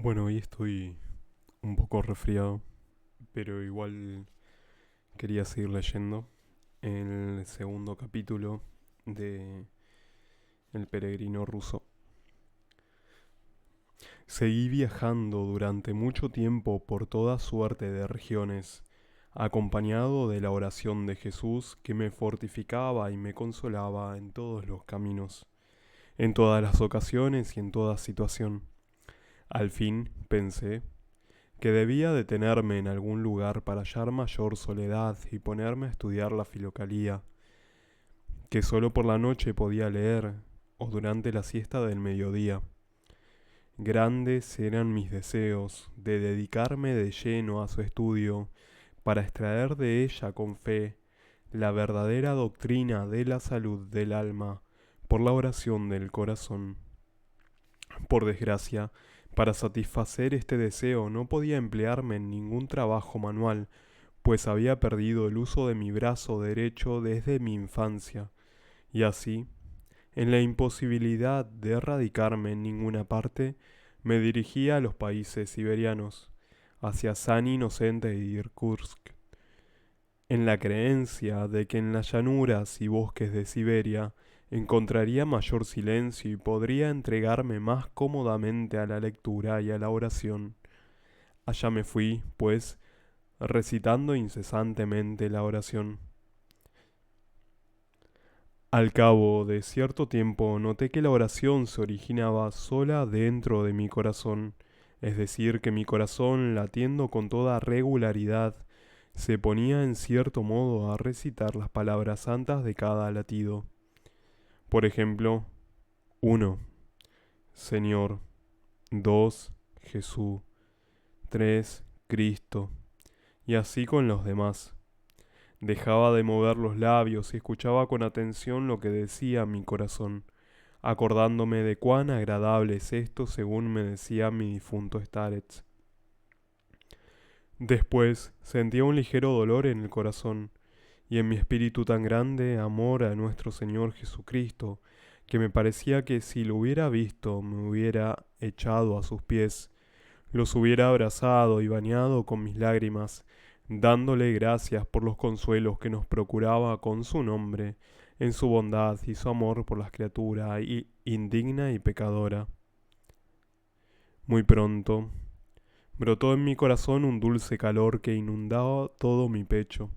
Bueno, hoy estoy un poco resfriado, pero igual quería seguir leyendo el segundo capítulo de El peregrino ruso. Seguí viajando durante mucho tiempo por toda suerte de regiones, acompañado de la oración de Jesús que me fortificaba y me consolaba en todos los caminos, en todas las ocasiones y en toda situación. Al fin, pensé, que debía detenerme en algún lugar para hallar mayor soledad y ponerme a estudiar la filocalía, que solo por la noche podía leer, o durante la siesta del mediodía. Grandes eran mis deseos de dedicarme de lleno a su estudio, para extraer de ella con fe la verdadera doctrina de la salud del alma por la oración del corazón. Por desgracia, para satisfacer este deseo no podía emplearme en ningún trabajo manual, pues había perdido el uso de mi brazo derecho desde mi infancia, y así, en la imposibilidad de erradicarme en ninguna parte, me dirigía a los países siberianos, hacia San Inocente y Irkutsk, en la creencia de que en las llanuras y bosques de Siberia encontraría mayor silencio y podría entregarme más cómodamente a la lectura y a la oración. Allá me fui, pues, recitando incesantemente la oración. Al cabo de cierto tiempo noté que la oración se originaba sola dentro de mi corazón, es decir, que mi corazón, latiendo con toda regularidad, se ponía en cierto modo a recitar las palabras santas de cada latido. Por ejemplo, 1. Señor. 2. Jesús. 3. Cristo. Y así con los demás. Dejaba de mover los labios y escuchaba con atención lo que decía mi corazón, acordándome de cuán agradable es esto según me decía mi difunto Starets. Después sentía un ligero dolor en el corazón, y en mi espíritu tan grande amor a nuestro Señor Jesucristo, que me parecía que si lo hubiera visto me hubiera echado a sus pies, los hubiera abrazado y bañado con mis lágrimas, dándole gracias por los consuelos que nos procuraba con su nombre, en su bondad y su amor por las criaturas indigna y pecadora. Muy pronto, brotó en mi corazón un dulce calor que inundaba todo mi pecho.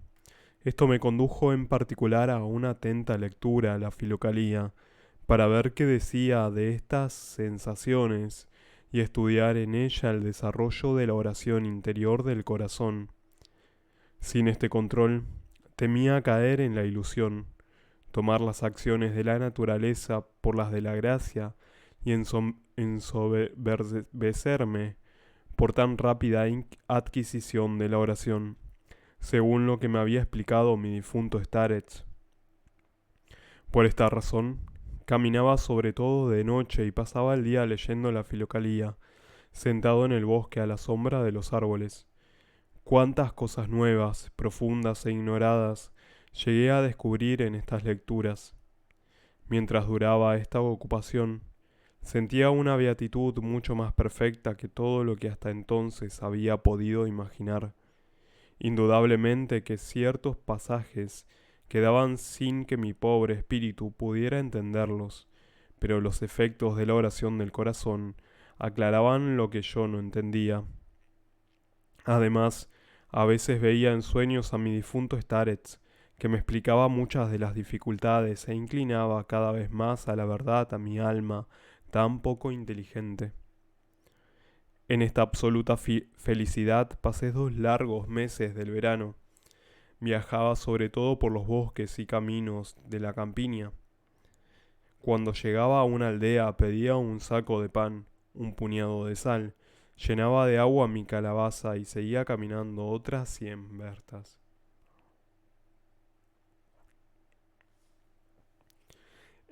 Esto me condujo en particular a una atenta lectura a la filocalía, para ver qué decía de estas sensaciones y estudiar en ella el desarrollo de la oración interior del corazón. Sin este control, temía caer en la ilusión, tomar las acciones de la naturaleza por las de la gracia y ensoberbecerme por tan rápida adquisición de la oración, según lo que me había explicado mi difunto Starets. Por esta razón, caminaba sobre todo de noche y pasaba el día leyendo la filocalía, sentado en el bosque a la sombra de los árboles. Cuántas cosas nuevas, profundas e ignoradas llegué a descubrir en estas lecturas. Mientras duraba esta ocupación, sentía una beatitud mucho más perfecta que todo lo que hasta entonces había podido imaginar. Indudablemente que ciertos pasajes quedaban sin que mi pobre espíritu pudiera entenderlos, pero los efectos de la oración del corazón aclaraban lo que yo no entendía. Además, a veces veía en sueños a mi difunto Starets, que me explicaba muchas de las dificultades e inclinaba cada vez más a la verdad a mi alma tan poco inteligente. En esta absoluta felicidad pasé 2 largos meses del verano. Viajaba sobre todo por los bosques y caminos de la campiña. Cuando llegaba a una aldea pedía un saco de pan, un puñado de sal, llenaba de agua mi calabaza y seguía caminando otras 100 verstas.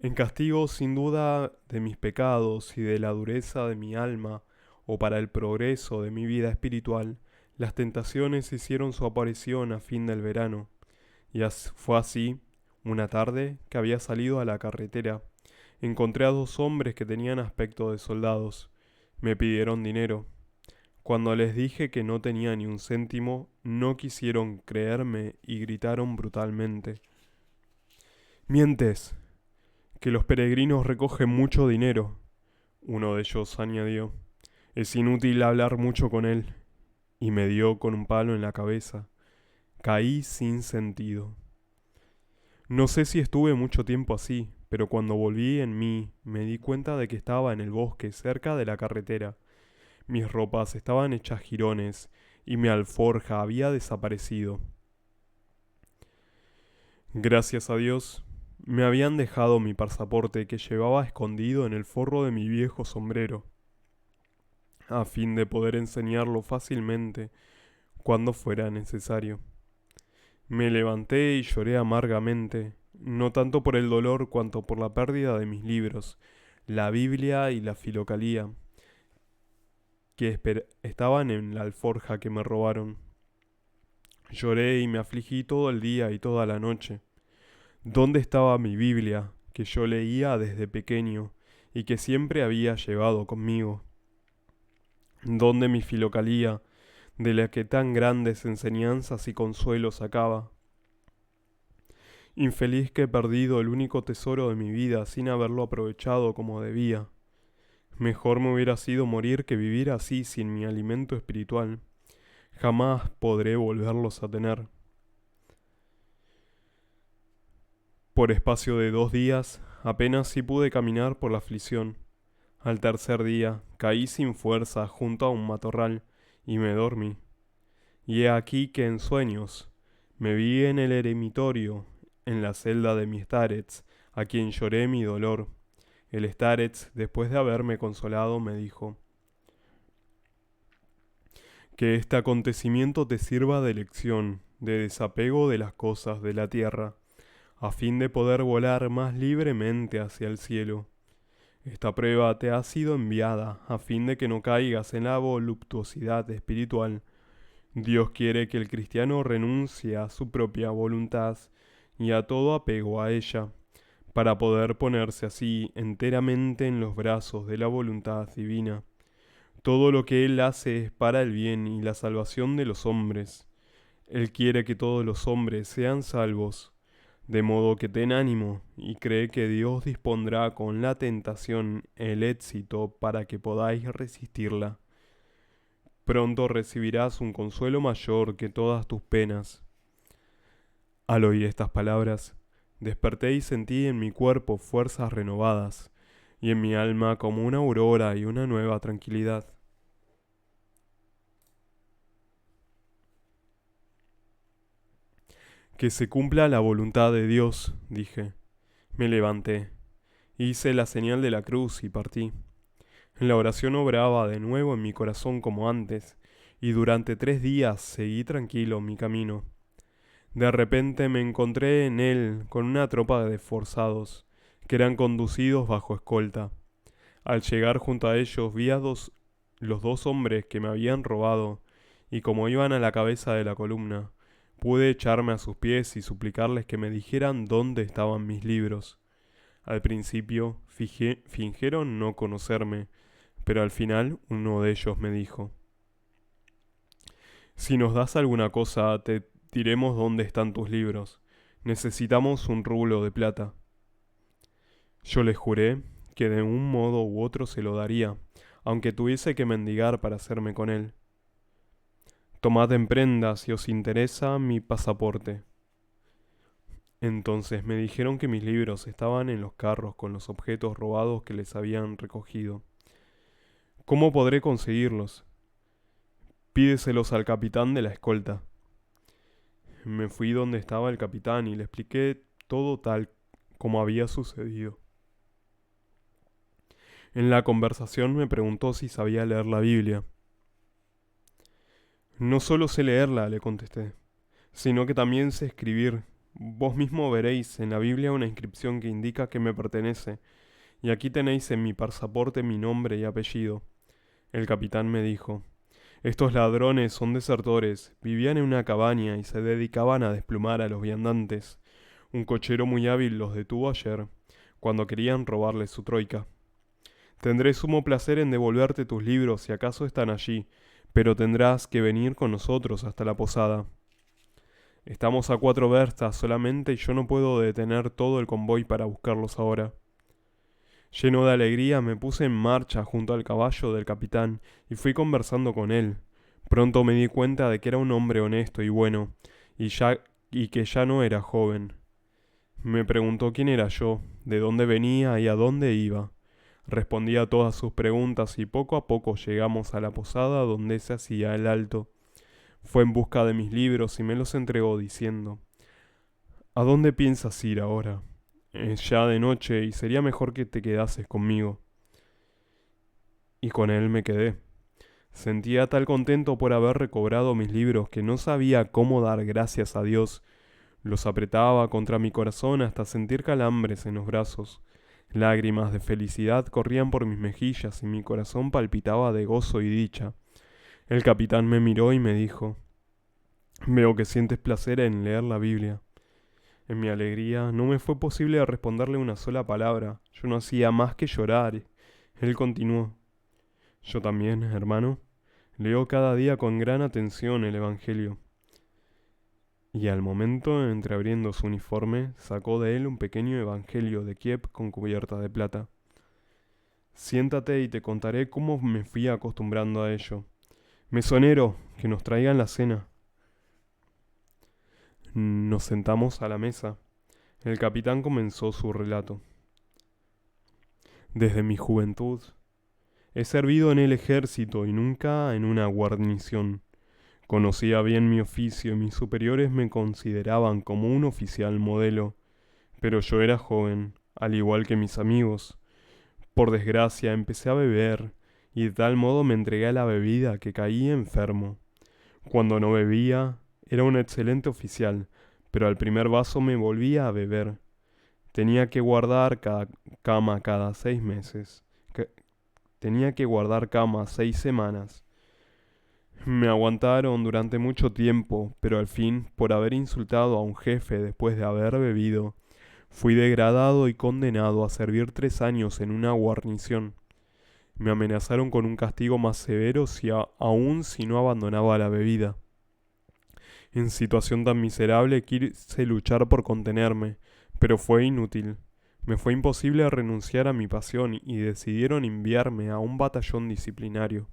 En castigo sin duda de mis pecados y de la dureza de mi alma, o para el progreso de mi vida espiritual, las tentaciones hicieron su aparición a fin del verano, y fue así, una tarde, que había salido a la carretera. Encontré a 2 hombres que tenían aspecto de soldados. Me pidieron dinero. Cuando les dije que no tenía ni un céntimo, no quisieron creerme y gritaron brutalmente: «¡Mientes! Que los peregrinos recogen mucho dinero». Uno de ellos añadió: «Es inútil hablar mucho con él». Y me dio con un palo en la cabeza. Caí sin sentido. No sé si estuve mucho tiempo así, pero cuando volví en mí me di cuenta de que estaba en el bosque cerca de la carretera. Mis ropas estaban hechas jirones y mi alforja había desaparecido. Gracias a Dios, me habían dejado mi pasaporte que llevaba escondido en el forro de mi viejo sombrero, a fin de poder enseñarlo fácilmente cuando fuera necesario. Me levanté y lloré amargamente, no tanto por el dolor cuanto por la pérdida de mis libros, la Biblia y la Filocalía, que estaban en la alforja que me robaron. Lloré y me afligí todo el día y toda la noche. ¿Dónde estaba mi Biblia, que yo leía desde pequeño y que siempre había llevado conmigo? ¿Dónde mi Filocalía, de la que tan grandes enseñanzas y consuelos sacaba? Infeliz que he perdido el único tesoro de mi vida sin haberlo aprovechado como debía. Mejor me hubiera sido morir que vivir así sin mi alimento espiritual. Jamás podré volverlos a tener. Por espacio de 2 días, apenas si pude caminar por la aflicción. Al tercer día, caí sin fuerza junto a un matorral y me dormí. Y he aquí que en sueños me vi en el eremitorio, en la celda de mi starets, a quien lloré mi dolor. El starets, después de haberme consolado, me dijo: «Que este acontecimiento te sirva de lección, de desapego de las cosas de la tierra, a fin de poder volar más libremente hacia el cielo. Esta prueba te ha sido enviada a fin de que no caigas en la voluptuosidad espiritual. Dios quiere que el cristiano renuncie a su propia voluntad y a todo apego a ella, para poder ponerse así enteramente en los brazos de la voluntad divina. Todo lo que Él hace es para el bien y la salvación de los hombres. Él quiere que todos los hombres sean salvos, de modo que ten ánimo y cree que Dios dispondrá con la tentación el éxito para que podáis resistirla. Pronto recibirás un consuelo mayor que todas tus penas». Al oír estas palabras, desperté y sentí en mi cuerpo fuerzas renovadas, y en mi alma como una aurora y una nueva tranquilidad. «Que se cumpla la voluntad de Dios», dije. Me levanté, hice la señal de la cruz y partí. La oración obraba de nuevo en mi corazón como antes, y durante 3 días seguí tranquilo mi camino. De repente me encontré en él con una tropa de forzados, que eran conducidos bajo escolta. Al llegar junto a ellos vi a los 2 hombres que me habían robado, y como iban a la cabeza de la columna, pude echarme a sus pies y suplicarles que me dijeran dónde estaban mis libros. Al principio fingieron no conocerme, pero al final uno de ellos me dijo: «Si nos das alguna cosa, te diremos dónde están tus libros. Necesitamos un rublo de plata». Yo les juré que de un modo u otro se lo daría, aunque tuviese que mendigar para hacerme con él. «Tomad en prenda, si os interesa, mi pasaporte». Entonces me dijeron que mis libros estaban en los carros con los objetos robados que les habían recogido. «¿Cómo podré conseguirlos?» «Pídeselos al capitán de la escolta». Me fui donde estaba el capitán y le expliqué todo tal como había sucedido. En la conversación me preguntó si sabía leer la Biblia. «No solo sé leerla», le contesté, «sino que también sé escribir. Vos mismo veréis en la Biblia una inscripción que indica que me pertenece, y aquí tenéis en mi pasaporte mi nombre y apellido». El capitán me dijo: «Estos ladrones son desertores, vivían en una cabaña y se dedicaban a desplumar a los viandantes. Un cochero muy hábil los detuvo ayer, cuando querían robarles su troika. Tendré sumo placer en devolverte tus libros si acaso están allí, pero tendrás que venir con nosotros hasta la posada. Estamos a 4 verstas solamente y yo no puedo detener todo el convoy para buscarlos ahora. Lleno de alegría me puse en marcha junto al caballo del capitán y fui conversando con él. Pronto me di cuenta de que era un hombre honesto y bueno, y que ya no era joven. Me preguntó quién era yo, de dónde venía y a dónde iba. Respondí a todas sus preguntas y poco a poco llegamos a la posada donde se hacía el alto. Fue en busca de mis libros y me los entregó diciendo: ¿A dónde piensas ir ahora? Es ya de noche y sería mejor que te quedases conmigo. Y con él me quedé. Sentía tal contento por haber recobrado mis libros que no sabía cómo dar gracias a Dios. Los apretaba contra mi corazón hasta sentir calambres en los brazos. Lágrimas de felicidad corrían por mis mejillas y mi corazón palpitaba de gozo y dicha. El capitán me miró y me dijo: Veo que sientes placer en leer la Biblia. En mi alegría no me fue posible responderle una sola palabra. Yo no hacía más que llorar. Él continuó: Yo también, hermano, leo cada día con gran atención el Evangelio. Y al momento, entreabriendo su uniforme, sacó de él un pequeño Evangelio de Kiev con cubierta de plata. Siéntate y te contaré cómo me fui acostumbrando a ello. Mesonero, que nos traigan la cena. Nos sentamos a la mesa. El capitán comenzó su relato. Desde mi juventud he servido en el ejército y nunca en una guarnición. Conocía bien mi oficio y mis superiores me consideraban como un oficial modelo, pero yo era joven, al igual que mis amigos. Por desgracia empecé a beber y de tal modo me entregué a la bebida que caí enfermo. Cuando no bebía, era un excelente oficial, pero al primer vaso me volvía a beber. Tenía que guardar cama cada 6 meses. Tenía que guardar cama 6 semanas. Me aguantaron durante mucho tiempo, pero al fin, por haber insultado a un jefe después de haber bebido, fui degradado y condenado a servir 3 años en una guarnición. Me amenazaron con un castigo más severo aún si no abandonaba la bebida. En situación tan miserable quise luchar por contenerme, pero fue inútil. Me fue imposible renunciar a mi pasión y decidieron enviarme a un batallón disciplinario.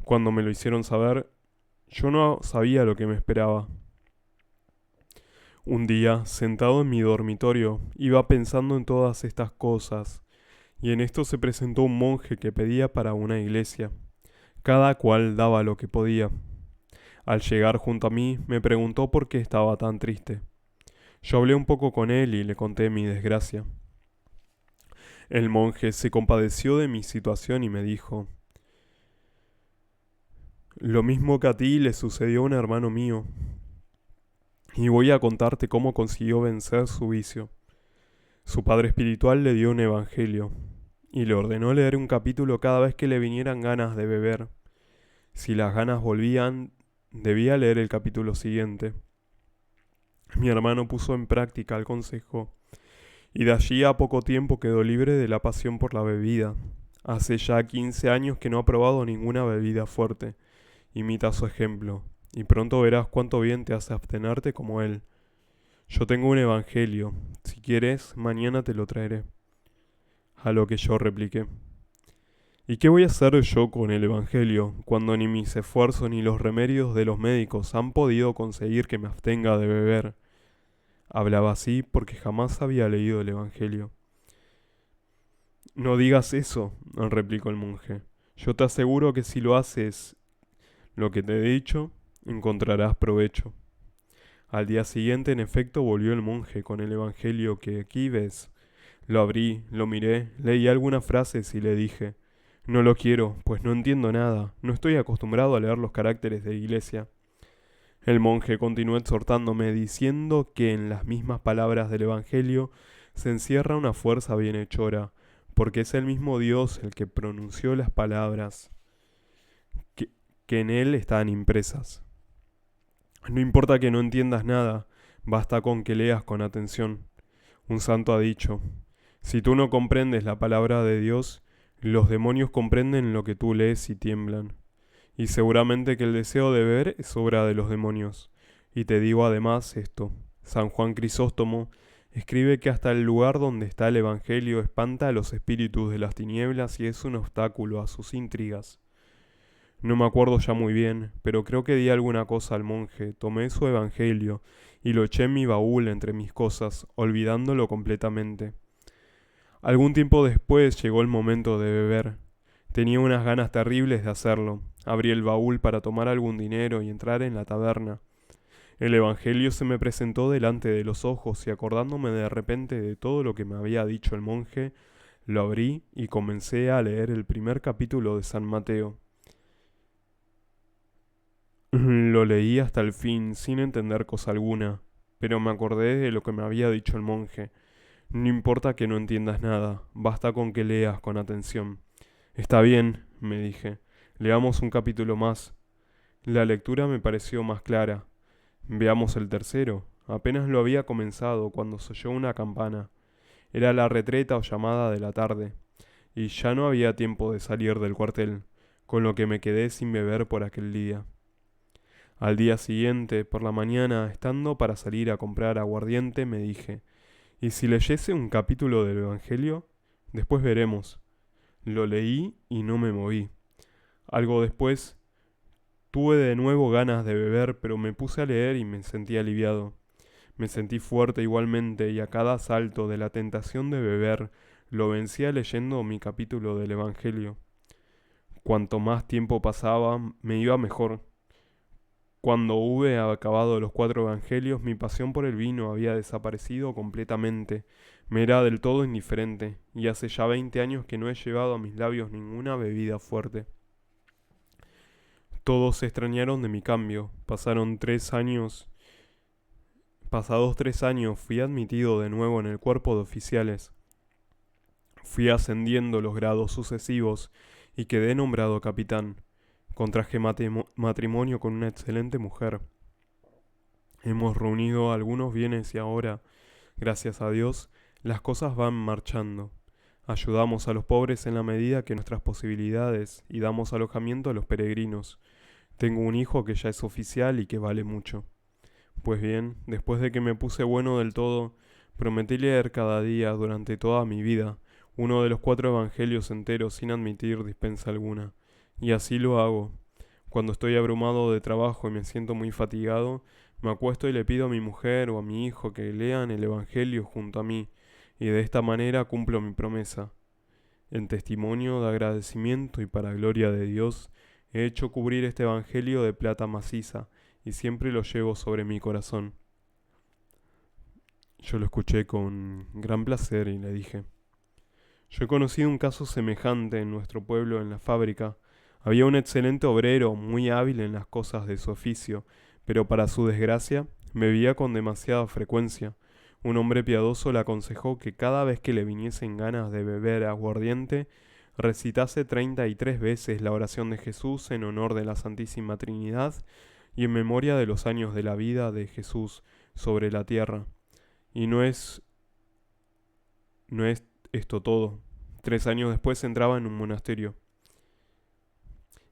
Cuando me lo hicieron saber, yo no sabía lo que me esperaba. Un día, sentado en mi dormitorio, iba pensando en todas estas cosas, y en esto se presentó un monje que pedía para una iglesia. Cada cual daba lo que podía. Al llegar junto a mí, me preguntó por qué estaba tan triste. Yo hablé un poco con él y le conté mi desgracia. El monje se compadeció de mi situación y me dijo: Lo mismo que a ti le sucedió a un hermano mío, y voy a contarte cómo consiguió vencer su vicio. Su padre espiritual le dio un evangelio, y le ordenó leer un capítulo cada vez que le vinieran ganas de beber. Si las ganas volvían, debía leer el capítulo siguiente. Mi hermano puso en práctica el consejo, y de allí a poco tiempo quedó libre de la pasión por la bebida. Hace ya 15 años que no ha probado ninguna bebida fuerte. Imita su ejemplo, y pronto verás cuánto bien te hace abstenerte como él. Yo tengo un evangelio. Si quieres, mañana te lo traeré. A lo que yo repliqué: ¿Y qué voy a hacer yo con el evangelio, cuando ni mis esfuerzos ni los remedios de los médicos han podido conseguir que me abstenga de beber? Hablaba así porque jamás había leído el evangelio. No digas eso, replicó el monje. Yo te aseguro que si lo haces lo que te he dicho, encontrarás provecho. Al día siguiente, en efecto, volvió el monje con el evangelio que aquí ves. Lo abrí, lo miré, leí algunas frases y le dije: No lo quiero, pues no entiendo nada, no estoy acostumbrado a leer los caracteres de iglesia. El monje continuó exhortándome, diciendo que en las mismas palabras del evangelio se encierra una fuerza bienhechora, porque es el mismo Dios el que pronunció las palabras que, que en él están impresas. No importa que no entiendas nada, basta con que leas con atención. Un santo ha dicho: Si tú no comprendes la palabra de Dios, los demonios comprenden lo que tú lees y tiemblan. y seguramente que el deseo de beber es obra de los demonios. Y te digo además esto, San Juan Crisóstomo escribe que hasta el lugar donde está el Evangelio espanta a los espíritus de las tinieblas y es un obstáculo a sus intrigas. No me acuerdo ya muy bien, pero creo que di alguna cosa al monje, tomé su Evangelio y lo eché en mi baúl entre mis cosas, olvidándolo completamente. Algún tiempo después llegó el momento de beber. Tenía unas ganas terribles de hacerlo. Abrí el baúl para tomar algún dinero y entrar en la taberna. El Evangelio se me presentó delante de los ojos y acordándome de repente de todo lo que me había dicho el monje, lo abrí y comencé a leer el primer capítulo de San Mateo. Lo leí hasta el fin, sin entender cosa alguna, pero me acordé de lo que me había dicho el monje. No importa que no entiendas nada, basta con que leas con atención. Está bien, me dije, leamos un capítulo más. La lectura me pareció más clara. Veamos el tercero. Apenas lo había comenzado cuando se oyó una campana. Era la retreta o llamada de la tarde, y ya no había tiempo de salir del cuartel, con lo que me quedé sin beber por aquel día. Al día siguiente, por la mañana, estando para salir a comprar aguardiente, me dije, ¿y si leyese un capítulo del Evangelio? Después veremos. Lo leí y no me moví. Algo después tuve de nuevo ganas de beber, pero me puse a leer y me sentí aliviado. Me sentí fuerte igualmente y a cada salto de la tentación de beber lo vencía leyendo mi capítulo del Evangelio. Cuanto más tiempo pasaba, me iba mejor. Cuando hube acabado los 4 evangelios, mi pasión por el vino había desaparecido completamente. Me era del todo indiferente, y hace ya 20 años que no he llevado a mis labios ninguna bebida fuerte. Todos se extrañaron de mi cambio. Pasados 3 años, fui admitido de nuevo en el cuerpo de oficiales. Fui ascendiendo los grados sucesivos y quedé nombrado capitán. Contraje matrimonio con una excelente mujer. Hemos reunido algunos bienes y ahora, gracias a Dios, las cosas van marchando. Ayudamos a los pobres en la medida que nuestras posibilidades y damos alojamiento a los peregrinos. Tengo un hijo que ya es oficial y que vale mucho. Pues bien, después de que me puse bueno del todo, prometí leer cada día durante toda mi vida uno de los 4 evangelios enteros sin admitir dispensa alguna. Y así lo hago. Cuando estoy abrumado de trabajo y me siento muy fatigado, me acuesto y le pido a mi mujer o a mi hijo que lean el Evangelio junto a mí, y de esta manera cumplo mi promesa. En testimonio de agradecimiento y para gloria de Dios, he hecho cubrir este Evangelio de plata maciza, y siempre lo llevo sobre mi corazón. Yo lo escuché con gran placer y le dije, yo he conocido un caso semejante en nuestro pueblo en la fábrica. Había un excelente obrero, muy hábil en las cosas de su oficio, pero para su desgracia, bebía con demasiada frecuencia. Un hombre piadoso le aconsejó que cada vez que le viniesen ganas de beber aguardiente, recitase 33 veces la oración de Jesús en honor de la Santísima Trinidad y en memoria de los años de la vida de Jesús sobre la tierra. Y no es esto todo. 3 años después entraba en un monasterio.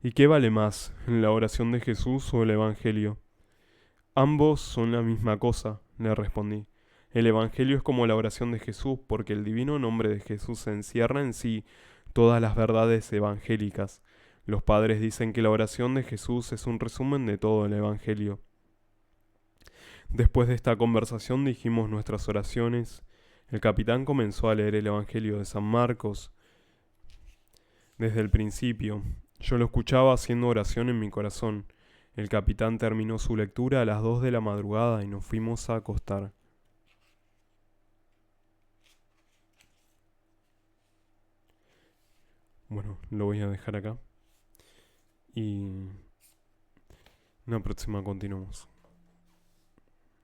¿Y qué vale más, la oración de Jesús o el Evangelio? Ambos son la misma cosa, le respondí. El Evangelio es como la oración de Jesús porque el divino nombre de Jesús encierra en sí todas las verdades evangélicas. Los padres dicen que la oración de Jesús es un resumen de todo el Evangelio. Después de esta conversación dijimos nuestras oraciones. El capitán comenzó a leer el Evangelio de San Marcos desde el principio. Yo lo escuchaba haciendo oración en mi corazón. El capitán terminó su lectura a las 2 de la madrugada y nos fuimos a acostar. Bueno, lo voy a dejar acá y en la próxima continuamos.